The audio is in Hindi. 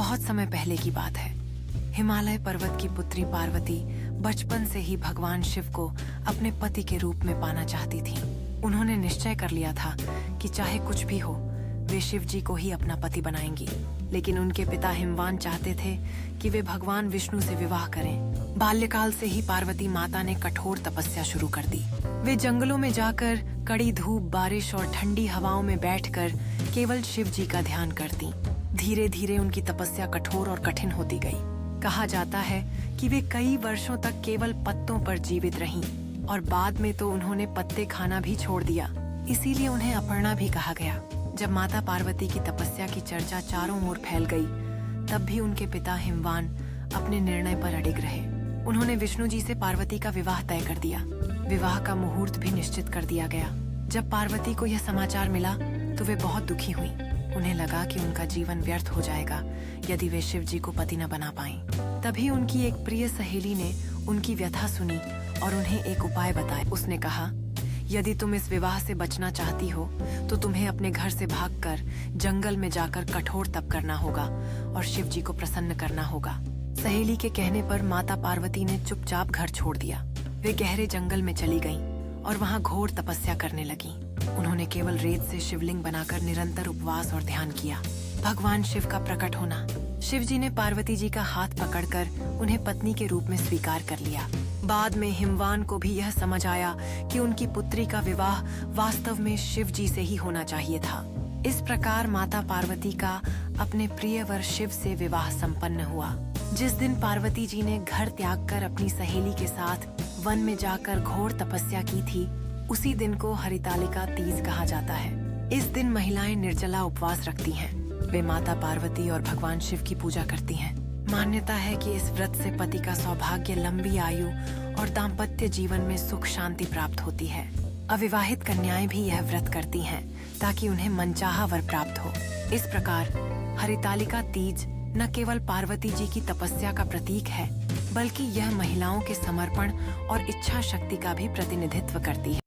बहुत समय पहले की बात है। हिमालय पर्वत की पुत्री पार्वती बचपन से ही भगवान शिव को अपने पति के रूप में पाना चाहती थी। उन्होंने निश्चय कर लिया था कि चाहे कुछ भी हो, वे शिव जी को ही अपना पति बनाएंगी। लेकिन उनके पिता हिमवान चाहते थे कि वे भगवान विष्णु से विवाह करें। बाल्यकाल से ही पार्वती माता ने कठोर तपस्या शुरू कर दी। वे जंगलों में जाकर कड़ी धूप, बारिश और ठंडी हवाओं में बैठकर केवल शिव जी का ध्यान करती। धीरे धीरे उनकी तपस्या कठोर और कठिन होती गई। कहा जाता है कि वे कई वर्षों तक केवल पत्तों पर जीवित रहीं और बाद में तो उन्होंने पत्ते खाना भी छोड़ दिया। इसीलिए उन्हें अपर्णा भी कहा गया। जब माता पार्वती की तपस्या की चर्चा चारों ओर फैल गई, तब भी उनके पिता हिमवान अपने निर्णय पर अडिग रहे। उन्होंने विष्णु जी से पार्वती का विवाह तय कर दिया। विवाह का मुहूर्त भी निश्चित कर दिया गया। जब पार्वती को यह समाचार मिला तो वे बहुत दुखी हुई। उन्हें लगा कि उनका जीवन व्यर्थ हो जाएगा यदि वे शिव जी को पति न बना पाएं। तभी उनकी एक प्रिय सहेली ने उनकी व्यथा सुनी और उन्हें एक उपाय बताया। उसने कहा, यदि तुम इस विवाह से बचना चाहती हो तो तुम्हें अपने घर से भागकर जंगल में जाकर कठोर तप करना होगा और शिव जी को प्रसन्न करना होगा। सहेली के कहने पर माता पार्वती ने चुपचाप घर छोड़ दिया। वे गहरे जंगल में चली गईं और वहां घोर तपस्या करने लगीं। उन्होंने केवल रेत से शिवलिंग बनाकर निरंतर उपवास और ध्यान किया। भगवान शिव का प्रकट होना। शिव जी ने पार्वती जी का हाथ पकड़कर उन्हें पत्नी के रूप में स्वीकार कर लिया। बाद में हिमवान को भी यह समझ आया कि उनकी पुत्री का विवाह वास्तव में शिव जी से ही होना चाहिए था। इस प्रकार माता पार्वती का अपने प्रिय वर शिव से विवाह संपन्न हुआ। जिस दिन पार्वती जी ने घर त्याग कर अपनी सहेली के साथ वन में जाकर घोर तपस्या की थी, उसी दिन को हरितालिका तीज कहा जाता है। इस दिन महिलाएं निर्जला उपवास रखती हैं। वे माता पार्वती और भगवान शिव की पूजा करती हैं। मान्यता है कि इस व्रत से पति का सौभाग्य, लंबी आयु और दाम्पत्य जीवन में सुख शांति प्राप्त होती है। अविवाहित कन्याएं भी यह व्रत करती हैं ताकि उन्हें मनचाहा वर प्राप्त हो। इस प्रकार हरितालिका तीज न केवल पार्वती जी की तपस्या का प्रतीक है, बल्कि यह महिलाओं के समर्पण और इच्छा शक्ति का भी प्रतिनिधित्व करती है।